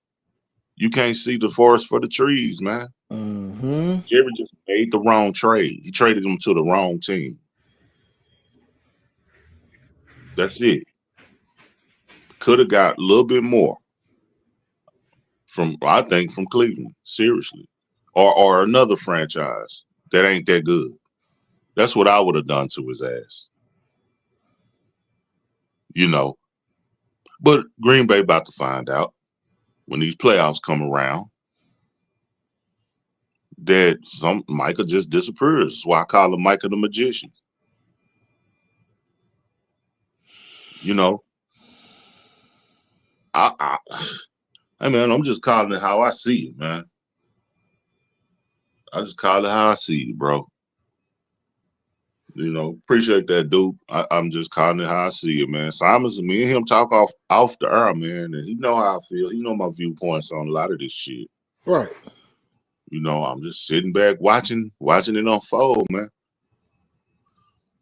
you can't see the forest for the trees, man. Mm-hmm. Jerry just made the wrong trade. He traded them to the wrong team. That's it. Could have got a little bit more from Cleveland, seriously. Or another franchise that ain't that good. That's what I would have done to his ass. You know. But Green Bay about to find out when these playoffs come around that Micah just disappears. That's why I call him Micah the Magician. You know. Hey man, I'm just calling it how I see it, man. I just call it how I see it, bro. You know, appreciate that, dude. I'm just calling it how I see it, man. Simons and me and him talk off the air, man, and he know how I feel. He know my viewpoints on a lot of this shit. Right. You know, I'm just sitting back watching it unfold, man.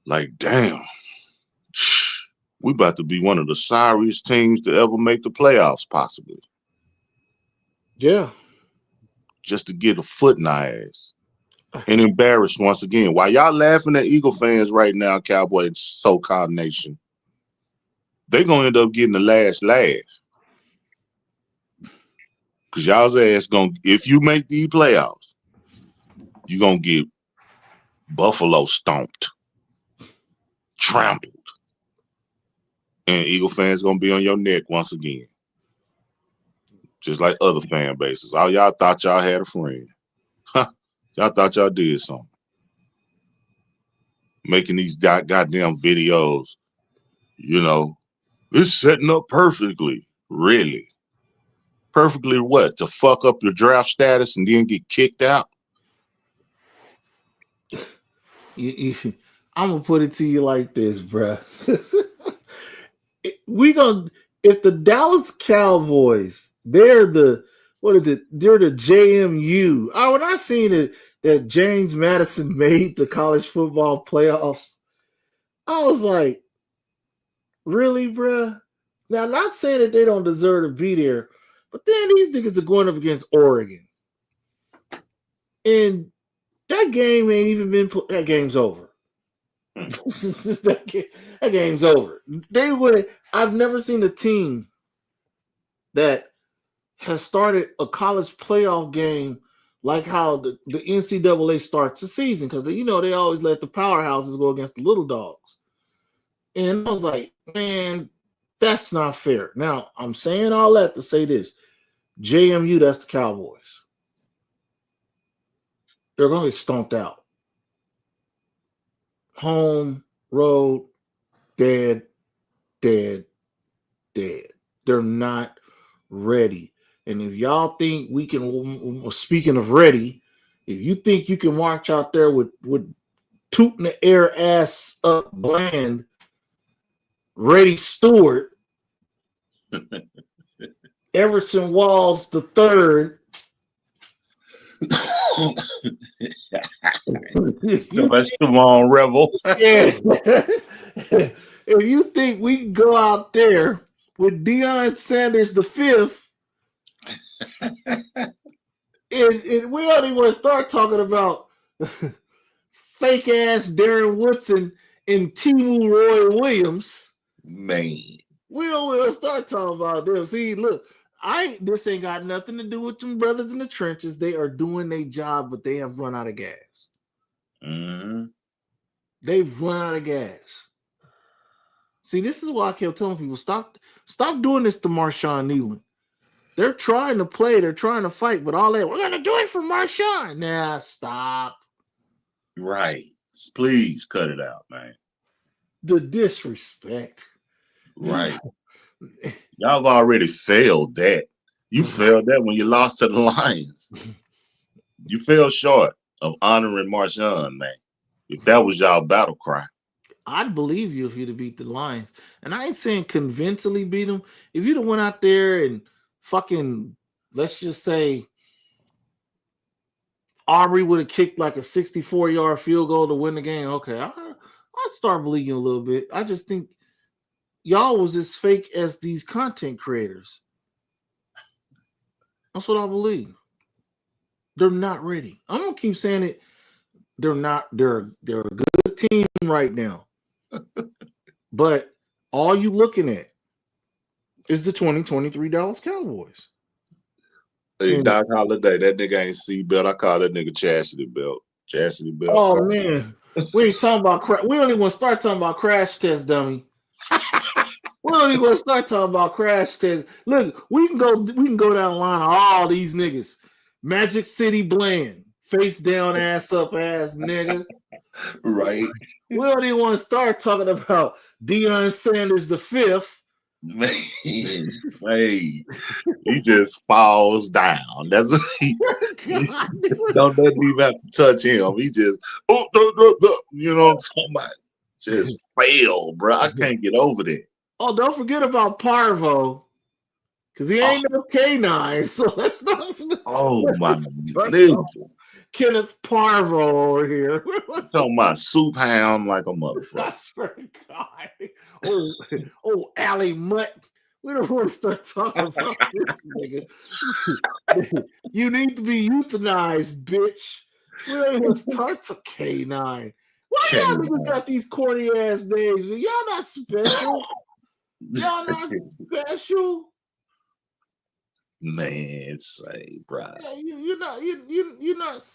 Like, damn, we about to be one of the sorriest teams to ever make the playoffs, possibly. Yeah. Just to get a foot in our ass. And embarrassed once again. While y'all laughing at Eagle fans right now, Cowboy so-called nation, they gonna end up getting the last laugh. Cause y'all's ass if you make these playoffs, you gonna get Buffalo stomped, trampled, and Eagle fans gonna be on your neck once again. Just like other fan bases. All y'all thought y'all had a friend. Huh. Y'all thought y'all did something. Making these goddamn videos, you know, it's setting up perfectly. Really? Perfectly what? To fuck up your draft status and then get kicked out? I'm gonna put it to you like this, bruh. If the Dallas Cowboys, they're the They're the JMU. When I seen it that James Madison made the college football playoffs, I was like, really, bruh? Now, not saying that they don't deserve to be there, but then these niggas are going up against Oregon, and that game ain't even been. That game's over. that game's over. They would. I've never seen a team that has started a college playoff game like how the NCAA starts the season, because they always let the powerhouses go against the little dogs. And I was like, man, that's not fair. Now, I'm saying all that to say this. JMU, that's the Cowboys. They're going to get stomped out. Home, road, dead. They're not ready. And if y'all think we can, speaking of ready, if you think you can march out there with tooting the air ass up Bland, Reddy Stewart, Everson Walls the third. Sylvester Wong Rebel. Yeah. If you think we can go out there with Deion Sanders the fifth, and we only want to start talking about fake ass Darren Woodson and Timu Roy Williams, man, we don't want to start talking about them. See, look, this ain't got nothing to do with them brothers in the trenches. They are doing their job, but they have run out of gas. Mm-hmm. They've run out of gas. See, this is why I kept telling people, stop doing this to Marshawn Nealon. They're trying to play, they're trying to fight, but all that, we're gonna do it for Marshawn. Nah, stop. Right. Please cut it out, man. The disrespect. Right. Y'all have already failed that. You failed that when you lost to the Lions. You fell short of honoring Marshawn, man. If that was y'all battle cry. I'd believe you if you'd have beat the Lions. And I ain't saying convincingly beat them. If you'd have went out there and fucking, let's just say, Aubrey would have kicked like a 64-yard field goal to win the game. Okay, I'd start believing a little bit. I just think y'all was as fake as these content creators. That's what I believe. They're not ready. I'm gonna keep saying it. They're not. They're a good team right now. But all you looking at is the 2023 Dallas Cowboys. Hey, Doc Holliday, that nigga ain't seatbelt. I call that nigga chastity belt. Chastity belt. Oh man, we ain't talking about we don't even want to start talking about crash test, dummy. We don't even want to start talking about crash test. Look, we can go down the line of all these niggas. Magic City Blend, face down, ass up, ass nigga. Right. We don't even want to start talking about Deion Sanders the fifth. Man, hey, he just falls down. That's what don't let me have to touch him. He just you know what I'm talking about? Just fail, bro. I can't get over that. Oh, don't forget about Parvo, because he ain't no K9. So let's not. Oh my Kenneth Parvo over here. Talking about soup hound like a motherfucker. I swear to God. Oh, Allie Mutt. We don't want to start talking about this nigga. You need to be euthanized, bitch. We don't even start to K9. Why y'all niggas got these corny ass names? Y'all not special. Y'all not special. Man, say, bro. Yeah, you're not.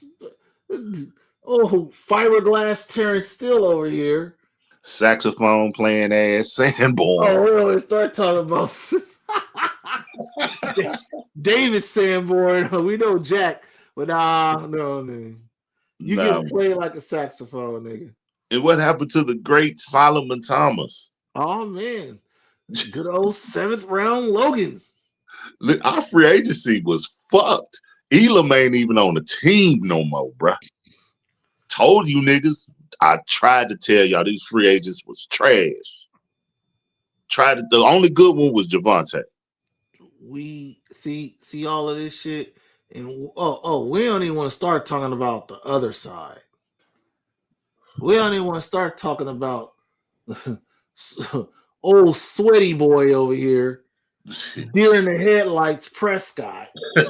Oh, fiberglass Terrence Steele over here. Saxophone playing ass Sanborn. Oh, we don't start talking about David Sanborn. We know Jack, but no. You get played like a saxophone, nigga. And what happened to the great Solomon Thomas? Oh man, good old 7th round Logan. Look, our free agency was fucked. Elam ain't even on the team no more, bruh. Told you niggas. I tried to tell y'all these free agents was trash. The only good one was Javante. We see all of this shit, and we don't even want to start talking about the other side. We don't even want to start talking about old sweaty boy over here, deer in the headlights, Prescott. We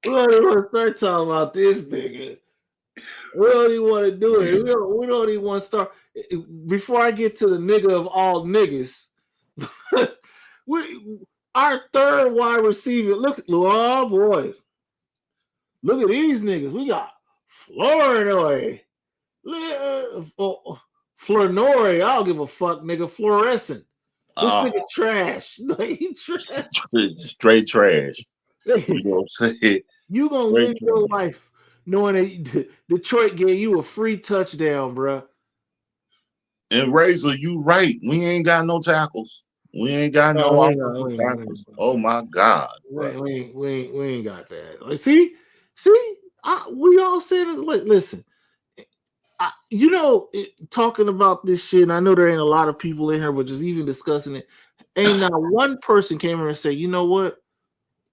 don't even want to start talking about this nigga. We don't even want to do it. We don't even want to start. Before I get to the nigga of all niggas, our third wide receiver. Oh boy, look at these niggas. We got Flournoy, Flournoy. I don't give a fuck, nigga. Fluorescent. This nigga trash. He trash. Straight trash. You know what I'm saying? You gonna live your life knowing that Detroit gave you a free touchdown, bro. And Razor, you right. We ain't got no tackles. We ain't got no offensive tackles. Oh my God. We ain't got that. Like, see, we all said it. Listen, talking about this shit, and I know there ain't a lot of people in here, but just even discussing it, ain't not one person came here and said, you know what?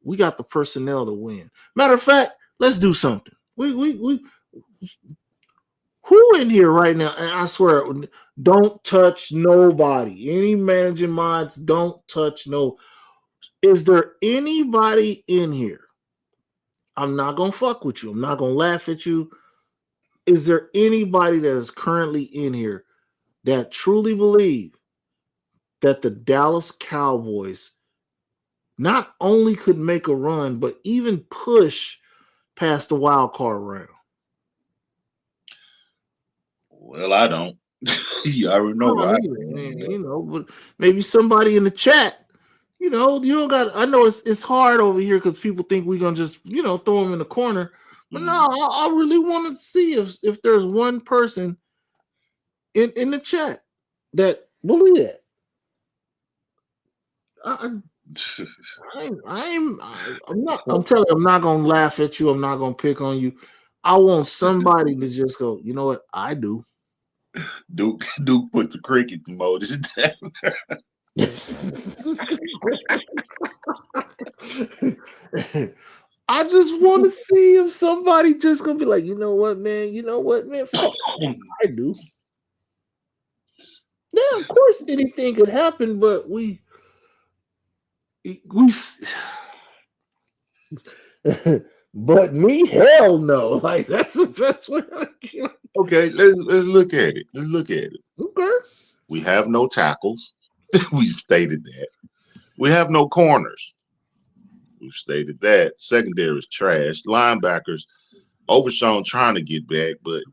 We got the personnel to win. Matter of fact, let's do something. We who in here right now? And I swear, don't touch nobody. Any managing minds, don't touch no. Is there anybody in here? I'm not gonna fuck with you. I'm not gonna laugh at you. Is there anybody that is currently in here that truly believe that the Dallas Cowboys not only could make a run, but even push past the wild card round? Well, I don't. You already know why. But maybe somebody in the chat, you don't got. I know it's hard over here because people think we're gonna just throw them in the corner. But no, I really want to see if there's one person in the chat that believe that. I'm not. I'm telling you, I'm not gonna laugh at you. I'm not gonna pick on you. I want somebody to just go. You know what? I do. Duke put the cricket emojis down. I just want to see if somebody just gonna be like, you know what, man? You know what, man? Fuck, I do. Yeah, of course, anything could happen, but we. But me, hell no. Like that's the best way I can. Okay, let's look at it. Let's look at it. Okay. We have no tackles. We've stated that. We have no corners. We've stated that. Secondary is trash. Linebackers, Overshown trying to get back, but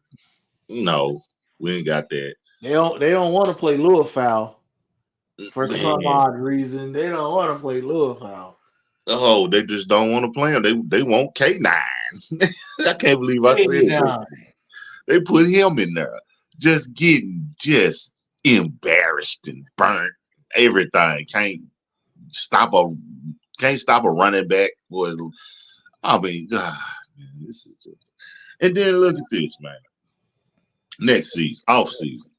no, we ain't got that. They don't want to play lure foul for some Man. odd reason. They don't want to play lure foul. Oh, they just don't want to play him. They want K9. I can't believe I said that. They put him in there, just getting embarrassed and burnt. Everything can't stop a running back. Boy, I mean, God, man, this is just. And then look at this, man. Next season, off season.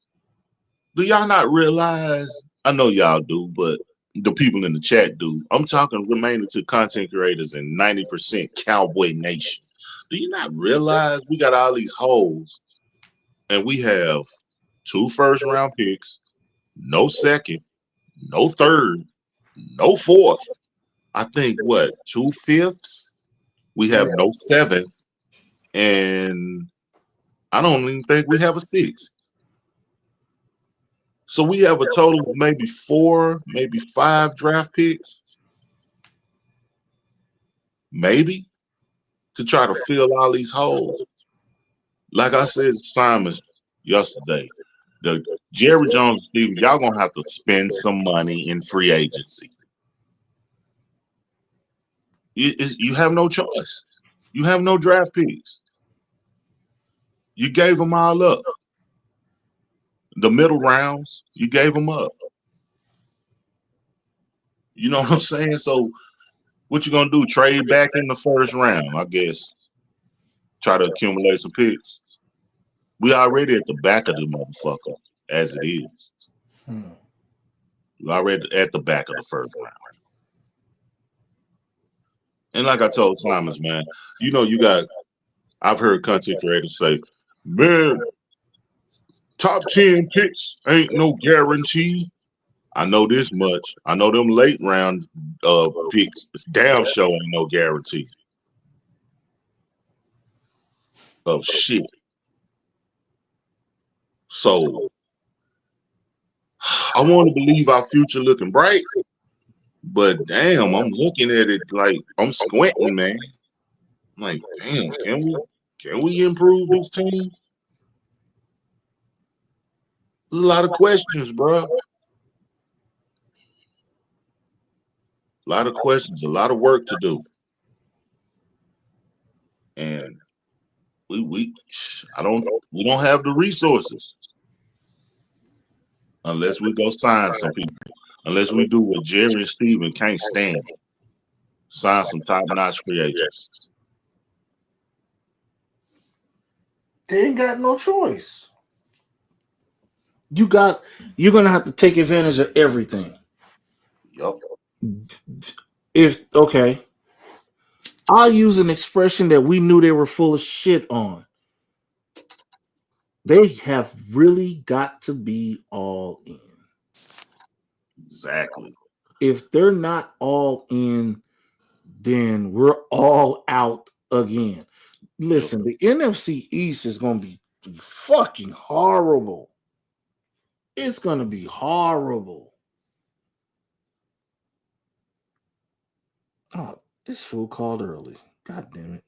Do y'all not realize? I know y'all do, but the people in the chat do. I'm talking remaining to content creators and 90% Cowboy Nation. Do you not realize we got all these holes and we have 2 first-round picks, no second, no third, no fourth. I think 2 fifths? We have no seventh, and I don't even think we have a sixth. So we have a total of maybe 4, maybe 5 draft picks, maybe, to try to fill all these holes. Like I said, Simon yesterday, the Jerry Jones, Stephen, y'all gonna have to spend some money in free agency. You have no choice. You have no draft picks. You gave them all up. The middle rounds, you gave them up. You know what I'm saying? So what you gonna do? Trade back in the first round, I guess. Try to accumulate some picks. We already at the back of the motherfucker, as it is. We already at the back of the first round. And like I told Simons, man, I've heard content creators say, man, top 10 picks ain't no guarantee. I know this much. I know them late round picks, damn sure ain't no guarantee. Oh, shit. So, I want to believe our future looking bright, but damn, I'm looking at it like I'm squinting, man. I'm like, damn, can we improve this team? There's a lot of questions, bro. A lot of questions, a lot of work to do. And we don't have the resources unless we go sign some people. Unless we do what Jerry and Steven can't stand. Sign some top-notch free agents. They ain't got no choice. You're gonna have to take advantage of everything. Yup. I'll use an expression that we knew they were full of shit on. They have really got to be all in. Exactly. If they're not all in, then we're all out again. Listen, the NFC East is going to be fucking horrible. It's going to be horrible. Oh, this fool called early. God damn it.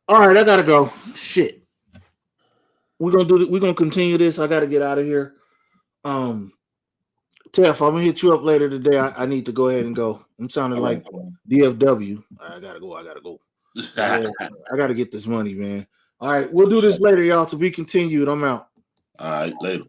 All right, I got to go. Shit. We're gonna continue this. I gotta get out of here. Tef, I'm gonna hit you up later today. I need to go ahead and go. I'm sounding like DFW. I gotta go. Yeah, I got to get this money, man. All right, we'll do this later, y'all. To be continued. I'm out. All right, later.